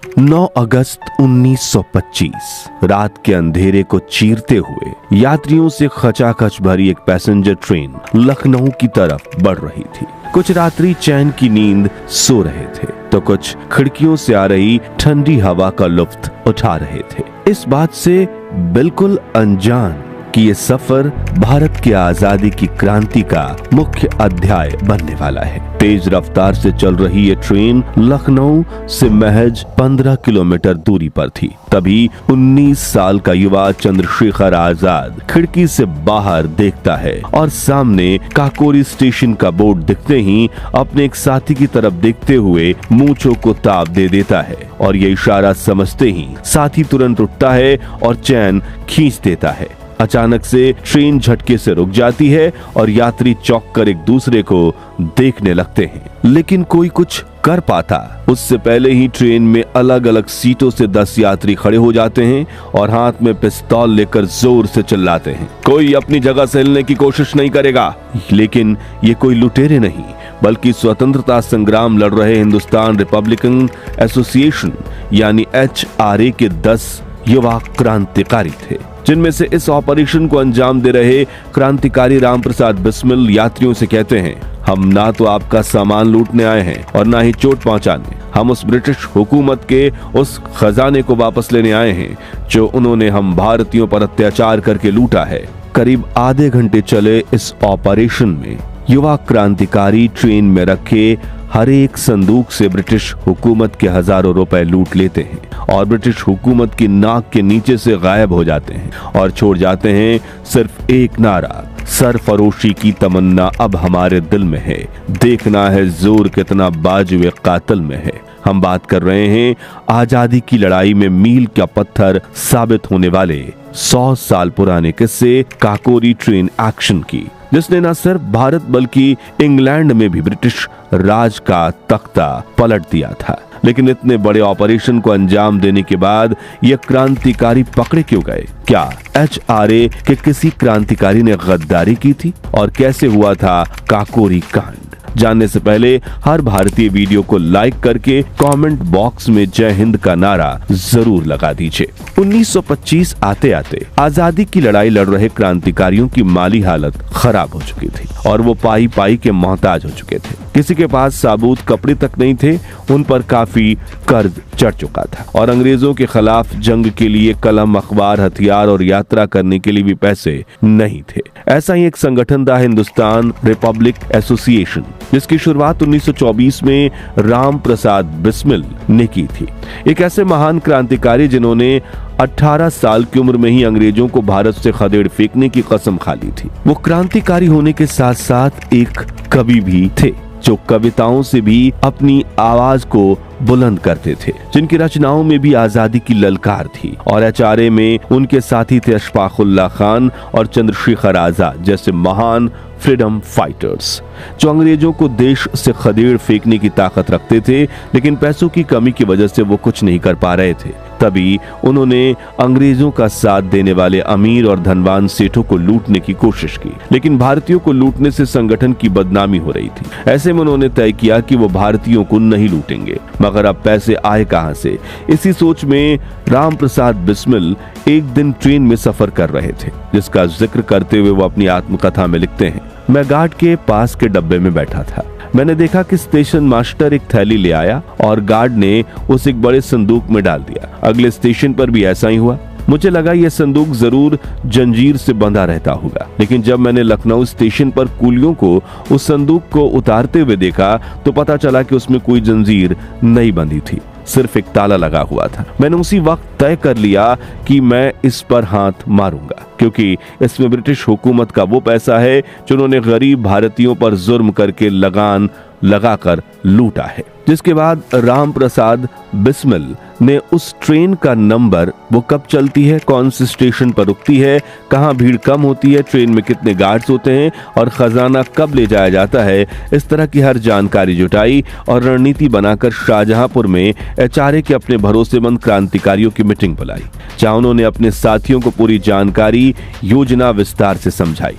9 अगस्त 1925 रात के अंधेरे को चीरते हुए यात्रियों से खचाखच भरी एक पैसेंजर ट्रेन लखनऊ की तरफ बढ़ रही थी। कुछ यात्री चैन की नींद सो रहे थे तो कुछ खिड़कियों से आ रही ठंडी हवा का लुत्फ उठा रहे थे, इस बात से बिल्कुल अनजान कि ये सफर भारत की आजादी की क्रांति का मुख्य अध्याय बनने वाला है। तेज रफ्तार से चल रही ये ट्रेन लखनऊ से महज 15 किलोमीटर दूरी पर थी। तभी 19 साल का युवा चंद्रशेखर आजाद खिड़की से बाहर देखता है और सामने काकोरी स्टेशन का बोर्ड दिखते ही अपने एक साथी की तरफ देखते हुए मूंछों को ताप दे देता है और ये इशारा समझते ही साथी तुरंत उठता है और चैन खींच देता है। अचानक से ट्रेन झटके से रुक जाती है और यात्री चौंक कर एक दूसरे को देखने लगते हैं, लेकिन कोई कुछ कर पाता उससे पहले ही ट्रेन में अलग अलग सीटों से 10 यात्री खड़े हो जाते हैं और हाथ में पिस्तौल लेकर जोर से चिल्लाते हैं, कोई अपनी जगह से हिलने की कोशिश नहीं करेगा। लेकिन ये कोई लुटेरे नहीं बल्कि स्वतंत्रता संग्राम लड़ रहे हिंदुस्तान रिपब्लिकन एसोसिएशन यानी HRA के 10 युवा क्रांतिकारी थे, जिनमें से इस ऑपरेशन को अंजाम दे रहे क्रांतिकारी राम प्रसाद बिस्मिल यात्रियों से कहते हैं, हम ना तो आपका सामान लूटने आए हैं और ना ही चोट पहुंचाने, हम उस ब्रिटिश हुकूमत के उस खजाने को वापस लेने आए हैं जो उन्होंने हम भारतीयों पर अत्याचार करके लूटा है। करीब आधे घंटे चले इस ऑपरेशन में युवा क्रांतिकारी ट्रेन में रखे हर एक संदूक से ब्रिटिश हुकूमत के हजारों रुपए लूट लेते हैं और ब्रिटिश हुकूमत की नाक के नीचे से गायब हो जाते हैं और छोड़ जाते हैं सिर्फ एक नारा, सरफरोशी की तमन्ना अब हमारे दिल में है, देखना है जोर कितना बाजुए कातिल में है। हम बात कर रहे हैं आजादी की लड़ाई में मील का पत्थर साबित होने वाले 100 साल पुराने किस्से काकोरी ट्रेन एक्शन की, जिसने न सिर्फ भारत बल्कि इंग्लैंड में भी ब्रिटिश राज का तख्ता पलट दिया था। लेकिन इतने बड़े ऑपरेशन को अंजाम देने के बाद ये क्रांतिकारी पकड़े क्यों गए? क्या HRA के किसी क्रांतिकारी ने गद्दारी की थी? और कैसे हुआ था काकोरी कांड? जानने से पहले हर भारतीय वीडियो को लाइक करके कमेंट बॉक्स में जय हिंद का नारा जरूर लगा दीजिए। 1925 आते आते आजादी की लड़ाई लड़ रहे क्रांतिकारियों की माली हालत खराब हो चुकी थी और वो पाई पाई के मोहताज हो चुके थे। किसी के पास साबुत कपड़े तक नहीं थे, उन पर काफी कर्ज चढ़ चुका था और अंग्रेजों के खिलाफ जंग के लिए कलम, अखबार, हथियार और यात्रा करने के लिए भी पैसे नहीं थे। ऐसा ही एक संगठन था हिंदुस्तान रिपब्लिक एसोसिएशन, जिसकी शुरुआत 1924 में राम प्रसाद बिस्मिल ने की थी। एक ऐसे महान क्रांतिकारी जिन्होंने 18 साल की उम्र में ही अंग्रेजों को भारत से खदेड़ फेंकने की कसम खा ली थी। वो क्रांतिकारी होने के साथ साथ एक कवि भी थे जो कविताओं से भी अपनी आवाज को बुलंद करते थे, जिनकी रचनाओं में भी आजादी की ललकार थी। और HRA में उनके साथी थे अशफाक उल्लाह खान और चंद्रशेखर आजाद जैसे महान फ्रीडम फाइटर्स, जो अंग्रेजों को देश से खदेड़ फेंकने की ताकत रखते थे, लेकिन पैसों की कमी की वजह से वो कुछ नहीं कर पा रहे थे। तभी उन्होंने अंग्रेजों का साथ देने वाले अमीर और धनवान सेठों को लूटने की कोशिश की, लेकिन भारतीयों को लूटने से संगठन की बदनामी हो रही थी। ऐसे में उन्होंने तय किया कि वो भारतीयों को नहीं लूटेंगे, मगर अब पैसे आए कहां से? इसी सोच में राम प्रसाद बिस्मिल एक दिन ट्रेन में सफर कर रहे थे, जिसका जिक्र करते हुए वो अपनी आत्मकथा में लिखते हैं, मैं गार्ड के पास के डब्बे में बैठा था। मैंने देखा कि स्टेशन मास्टर एक थैली ले आया और गार्ड ने उसे एक बड़े संदूक में डाल दिया। अगले स्टेशन पर भी ऐसा ही हुआ। मुझे लगा यह संदूक जरूर जंजीर से बंधा रहता होगा, लेकिन जब मैंने लखनऊ स्टेशन पर कुलियों को उस संदूक को उतारते हुए देखा तो पता चला कि उसमें कोई जंजीर नहीं बंधी थी, सिर्फ एक ताला लगा हुआ था। मैंने उसी वक्त तय कर लिया कि मैं इस पर हाथ मारूंगा, क्योंकि इसमें ब्रिटिश हुकूमत का वो पैसा है जो उन्होंने गरीब भारतीयों पर जुर्म करके लगान लगाकर लूटा है। जिसके बाद राम प्रसाद बिस्मिल ने उस ट्रेन का नंबर, वो कब चलती है, कौन से स्टेशन पर रुकती है, कहां भीड़ कम होती है, ट्रेन में कितने गार्ड्स होते हैं और खजाना कब ले जाया जाता है, इस तरह की हर जानकारी जुटाई और रणनीति बनाकर शाहजहांपुर में HRA के अपने भरोसेमंद क्रांतिकारियों की मीटिंग बुलाई, जहां उन्होंने अपने साथियों को पूरी जानकारी योजना विस्तार से समझाई।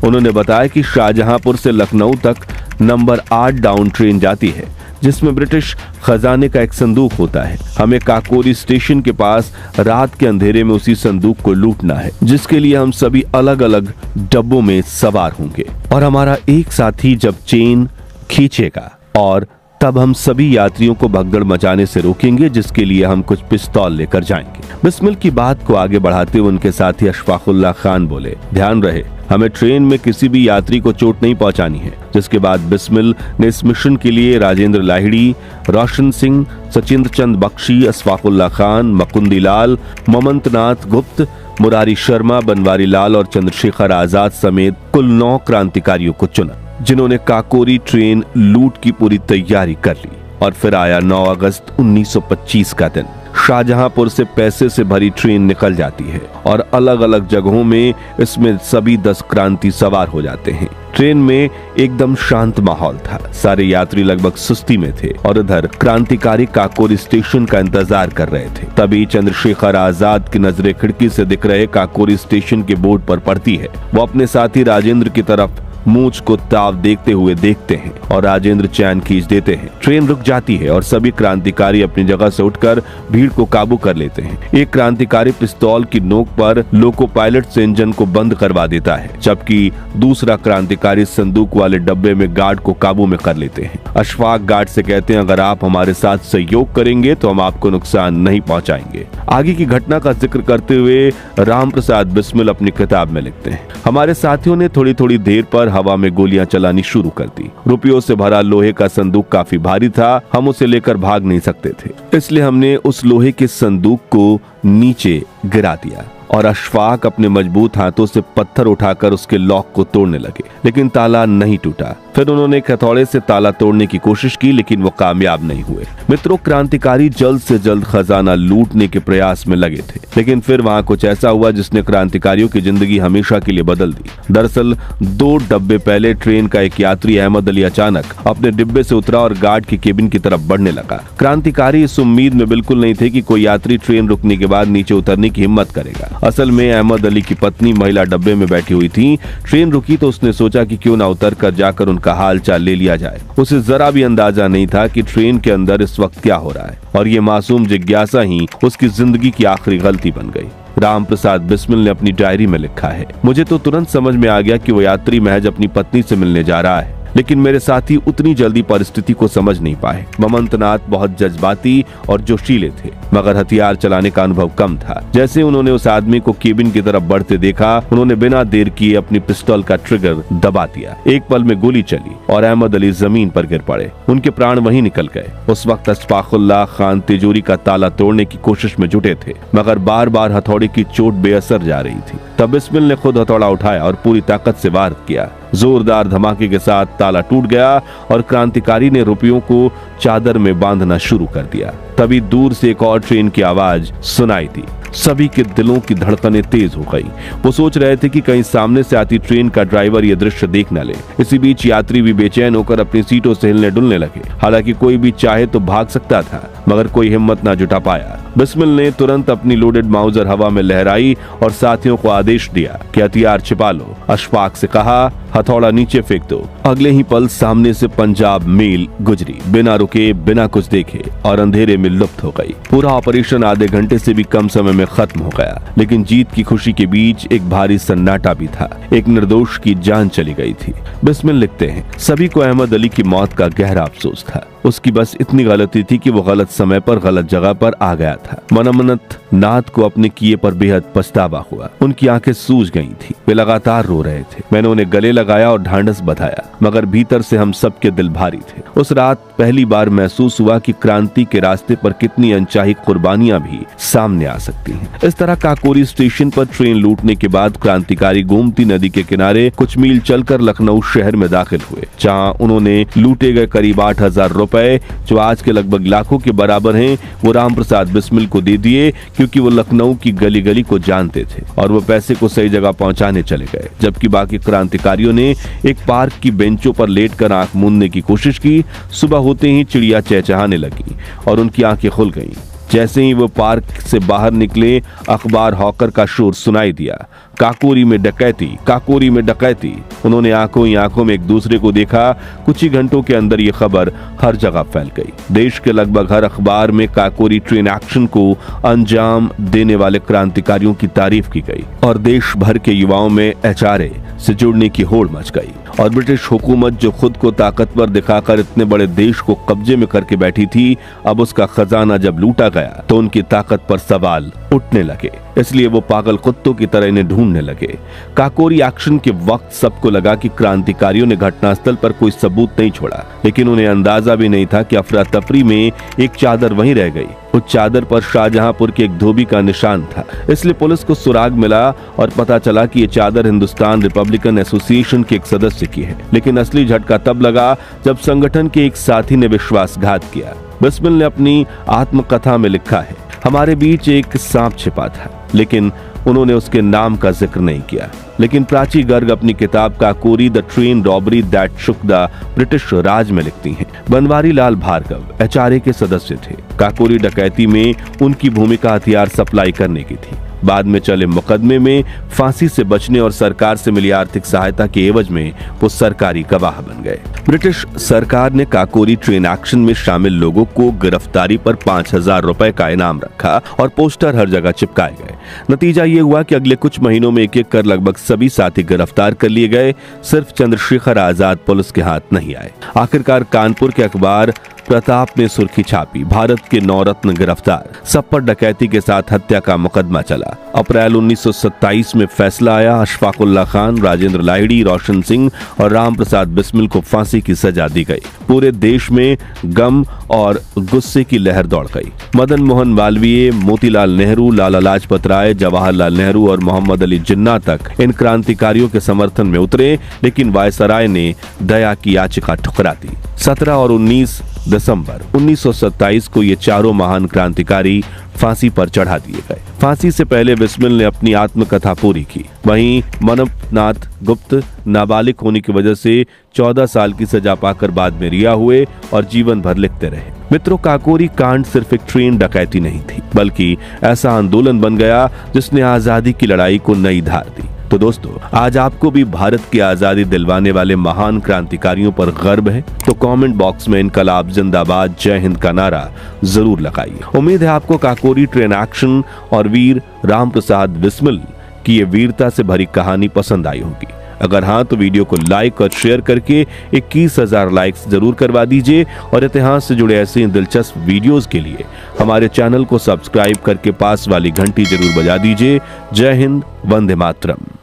उन्होंने बताया कि शाहजहांपुर से लखनऊ तक नंबर 8 डाउन ट्रेन जाती है, जिसमें ब्रिटिश खजाने का एक संदूक होता है। हमें काकोरी स्टेशन के पास रात के अंधेरे में उसी संदूक को लूटना है, जिसके लिए हम सभी अलग अलग डब्बों में सवार होंगे और हमारा एक साथी जब चेन खींचेगा और तब हम सभी यात्रियों को भगदड़ मचाने से रोकेंगे, जिसके लिए हम कुछ पिस्तौल लेकर जाएंगे। बिस्मिल की बात को आगे बढ़ाते हुए उनके साथी अशफाकुल्लाह खान बोले, ध्यान रहे हमें ट्रेन में किसी भी यात्री को चोट नहीं पहुंचानी है। जिसके बाद बिस्मिल ने इस मिशन के लिए राजेंद्र लाहिड़ी, रोशन सिंह, सचिंद्र चंद बख्शी, अशफाकुल्लाह खान, मकुंदी लाल, ममंतनाथ गुप्त, मुरारी शर्मा, बनवारी लाल और चंद्रशेखर आजाद समेत कुल 9 क्रांतिकारियों को चुना, जिन्होंने काकोरी ट्रेन लूट की पूरी तैयारी कर ली। और फिर आया 9 अगस्त 1925 का दिन। शाहजहांपुर से पैसे से भरी ट्रेन निकल जाती है और अलग अलग जगहों में इसमें सभी 10 क्रांति सवार हो जाते हैं। ट्रेन में एकदम शांत माहौल था, सारे यात्री लगभग सुस्ती में थे और इधर क्रांतिकारी काकोरी स्टेशन का इंतजार कर रहे थे। तभी चंद्रशेखर आजाद की नजरें खिड़की से दिख रहे काकोरी स्टेशन के बोर्ड पर पड़ती है। वो अपने साथी राजेंद्र की तरफ मूंछ को ताव देखते हुए देखते हैं और राजेंद्र चैन खींच देते हैं। ट्रेन रुक जाती है और सभी क्रांतिकारी अपनी जगह से उठकर भीड़ को काबू कर लेते हैं। एक क्रांतिकारी पिस्तौल की नोक पर लोको पायलट से इंजन को बंद करवा देता है, जबकि दूसरा क्रांतिकारी संदूक वाले डब्बे में गार्ड को काबू में कर लेते हैं। अशफाक गार्ड से कहते हैं, अगर आप हमारे साथ सहयोग करेंगे तो हम आपको नुकसान नहीं पहुंचाएंगे। आगे की घटना का जिक्र करते हुए राम प्रसाद बिस्मिल अपनी किताब में लिखते हैं, हमारे साथियों ने थोड़ी थोड़ी देर पर हवा में गोलियां चलानी शुरू कर दी। रुपयों से भरा लोहे का संदूक काफी भारी था, हम उसे लेकर भाग नहीं सकते थे, इसलिए हमने उस लोहे के संदूक को नीचे गिरा दिया और अशफाक अपने मजबूत हाथों से पत्थर उठाकर उसके लॉक को तोड़ने लगे, लेकिन ताला नहीं टूटा। फिर उन्होंने हथौड़े से ताला तोड़ने की कोशिश की, लेकिन वो कामयाब नहीं हुए। मित्रों, क्रांतिकारी जल्द से जल्द खजाना लूटने के प्रयास में लगे थे, लेकिन फिर वहाँ कुछ ऐसा हुआ जिसने क्रांतिकारियों की जिंदगी हमेशा के लिए बदल दी। दरअसल 2 डब्बे पहले ट्रेन का एक यात्री अहमद अली अचानक अपने डिब्बे से उतरा और गार्ड की केबिन की तरफ बढ़ने लगा। क्रांतिकारी इस उम्मीद में बिल्कुल नहीं थे कि कोई यात्री ट्रेन रुकने के बाद नीचे उतरने की हिम्मत करेगा। असल में अहमद अली की पत्नी महिला डब्बे में बैठी हुई थी। ट्रेन रुकी तो उसने सोचा कि क्यों ना उतर कर जाकर उनका हाल चाल ले लिया जाए। उसे जरा भी अंदाजा नहीं था कि ट्रेन के अंदर इस वक्त क्या हो रहा है, और ये मासूम जिज्ञासा ही उसकी जिंदगी की आखिरी गलती बन गई। राम प्रसाद बिस्मिल ने अपनी डायरी में लिखा है, मुझे तो तुरंत समझ में आ गया कि वो यात्री महज अपनी पत्नी से मिलने जा रहा है, लेकिन मेरे साथी उतनी जल्दी परिस्थिति को समझ नहीं पाए। ममंतनाथ बहुत जज्बाती और जोशीले थे, मगर हथियार चलाने का अनुभव कम था। जैसे उन्होंने उस आदमी को केबिन की तरफ बढ़ते देखा, उन्होंने बिना देर किए अपनी पिस्तौल का ट्रिगर दबा दिया। एक पल में गोली चली और अहमद अली जमीन पर गिर पड़े। उनके प्राण वहीं निकल गए। उस वक्त अशफाकुल्लाह खान तिजोरी का ताला तोड़ने की कोशिश में जुटे थे, मगर बार बार हथौड़े की चोट बेअसर जा रही थी। तब बिस्मिल ने खुद हथौड़ा उठाया और पूरी ताकत से वार किया। जोरदार धमाके के साथ ताला टूट गया और क्रांतिकारी ने रुपयों को चादर में बांधना शुरू कर दिया। तभी दूर से एक और ट्रेन की आवाज सुनाई दी। सभी के दिलों की धड़कनें तेज हो गई। वो सोच रहे थे कि कहीं सामने से आती ट्रेन का ड्राइवर ये दृश्य देख न ले। इसी बीच यात्री भी बेचैन होकर अपनी सीटों से हिलने डुलने लगे। हालांकि कोई भी चाहे तो भाग सकता था, मगर कोई हिम्मत ना जुटा पाया। बिस्मिल ने तुरंत अपनी लोडेड माउजर हवा में लहराई और साथियों को आदेश दिया कि हथियार छिपा लो। अशफाक से कहा, हथौड़ा नीचे फेंक दो। अगले ही पल सामने से पंजाब मेल गुजरी, बिना रुके बिना कुछ देखे, और अंधेरे में लुप्त हो गई। पूरा ऑपरेशन आधे घंटे से भी कम समय में खत्म हो गया, लेकिन जीत की खुशी के बीच एक भारी सन्नाटा भी था। एक निर्दोष की जान चली गई थी। बिस्मिल लिखते हैं, सभी को अहमद अली की मौत का गहरा अफसोस था। उसकी बस इतनी गलती थी कि वो गलत समय पर गलत जगह पर आ गया था। मनमनत नाथ को अपने किए पर बेहद पछतावा हुआ। उनकी आंखें सूज गई थी, वे लगातार रो रहे थे। मैंने उन्हें गले लगाया और ढांढस बधाया, मगर भीतर से हम सबके दिल भारी थे। उस रात पहली बार महसूस हुआ कि क्रांति के रास्ते पर कितनी अनचाही कुर्बानियां भी सामने आ सकती हैं। इस तरह काकोरी स्टेशन पर ट्रेन लूटने के बाद क्रांतिकारी गोमती नदी के किनारे कुछ मील चलकर लखनऊ शहर में दाखिल हुए, जहाँ उन्होंने लूटे गए करीब 8,000 रुपए, जो आज के लगभग लाखों के बराबर हैं, वो राम प्रसाद बिस्मिल को दे दिए, क्योंकि वो लखनऊ की गली गली को जानते थे और वो पैसे को सही जगह पहुंचाने चले गए। जबकि बाकी क्रांतिकारियों ने एक पार्क की बेंचों पर लेटकर आंख मूंदने की कोशिश की। सुबह होते ही चिड़िया चहचहाने लगी और उनकी आंखें खुल गईं। जैसे ही वो पार्क से बाहर निकले, अखबार हॉकर का शोर सुनाई दिया, काकोरी में डकैती, काकोरी में डकैती। उन्होंने आंखों ही आंखों में एक दूसरे को देखा। कुछ ही घंटों के अंदर ये खबर हर जगह फैल गई। देश के लगभग हर अखबार में काकोरी ट्रेन एक्शन को अंजाम देने वाले क्रांतिकारियों की तारीफ की गई और देश भर के युवाओं में HRA से जुड़ने की होड़ मच गई। और ब्रिटिश हुकूमत जो खुद को ताकतवर दिखाकर इतने बड़े देश को कब्जे में करके बैठी थी, अब उसका खजाना जब लूटा गया तो उनकी ताकत पर सवाल उठने लगे। इसलिए वो पागल कुत्तों की तरह इन्हें ढूंढने लगे। काकोरी एक्शन के वक्त सबको लगा कि क्रांतिकारियों ने घटनास्थल पर कोई सबूत नहीं छोड़ा, लेकिन उन्हें अंदाजा भी नहीं था कि अफरा तफरी में एक चादर वहीं रह गई। उस चादर पर शाहजहांपुर के एक धोबी का निशान था। इसलिए पुलिस को सुराग मिला और पता चला कि ये चादर हिंदुस्तान रिपब्लिकन एसोसिएशन के एक सदस्य की है। लेकिन असली झटका तब लगा जब संगठन के एक साथी ने विश्वासघात किया। बिस्मिल ने अपनी आत्मकथा में लिखा है, हमारे बीच एक सांप छिपा था, लेकिन उन्होंने उसके नाम का जिक्र नहीं किया। लेकिन प्राची गर्ग अपनी किताब Kakori the train robbery that shook the British Raj में लिखती हैं, बनवारी लाल भार्गव HRA के सदस्य थे। काकोरी डकैती में उनकी भूमिका हथियार सप्लाई करने की थी। बाद में चले मुकदमे में फांसी से बचने और सरकार से मिली आर्थिक सहायता के एवज में वो सरकारी गवाह बन गए। ब्रिटिश सरकार ने काकोरी ट्रेन एक्शन में शामिल लोगों को गिरफ्तारी पर 5,000 रुपए का इनाम रखा और पोस्टर हर जगह चिपकाए गए। नतीजा ये हुआ कि अगले कुछ महीनों में एक एक कर लगभग सभी साथी गिरफ्तार कर लिए गए। सिर्फ चंद्रशेखर आजाद पुलिस के हाथ नहीं आए। आखिरकार कानपुर के अखबार प्रताप ने सुर्खी छापी, भारत के 9 रत्न गिरफ्तार। सब पर डकैती के साथ हत्या का मुकदमा चला। अप्रैल 1927 में फैसला आया। अशफाकुल्ला खान, राजेंद्र लाहिड़ी, रोशन सिंह और राम प्रसाद बिस्मिल को फांसी की सजा दी गई। पूरे देश में गम और गुस्से की लहर दौड़ गई। मदन मोहन मालवीय, मोतीलाल नेहरू, लाला लाजपत राय, जवाहरलाल नेहरू और मोहम्मद अली जिन्ना तक इन क्रांतिकारियों के समर्थन में उतरे, लेकिन वायसराय ने दया की याचिका ठुकरा दी। 17 और 19 दिसंबर 1927 को ये चारों महान क्रांतिकारी फांसी पर चढ़ा दिए गए। फांसी से पहले बिस्मिल ने अपनी आत्मकथा पूरी की। वहीं मनपनाथ गुप्त नाबालिग होने की वजह से 14 साल की सजा पाकर बाद में रिहा हुए और जीवन भर लिखते रहे। मित्रों, काकोरी कांड सिर्फ एक ट्रेन डकैती नहीं थी, बल्कि ऐसा आंदोलन बन गया जिसने आजादी की लड़ाई को नई धार दी। तो दोस्तों, आज आपको भी भारत की आजादी दिलवाने वाले महान क्रांतिकारियों पर गर्व है? तो कमेंट बॉक्स में इनकलाब जिंदाबाद, जय हिंद का नारा जरूर लगाइए। उम्मीद है आपको काकोरी ट्रेन एक्शन और वीर राम प्रसाद बिस्मिल की ये वीरता से भरी कहानी पसंद आई होगी। अगर हाँ, तो वीडियो को लाइक और शेयर करके 21,000 लाइक्स जरूर करवा दीजिए और इतिहास से जुड़े ऐसे दिलचस्प वीडियोस के लिए हमारे चैनल को सब्सक्राइब करके पास वाली घंटी जरूर बजा दीजिए। जय हिंद, वंदे मातरम।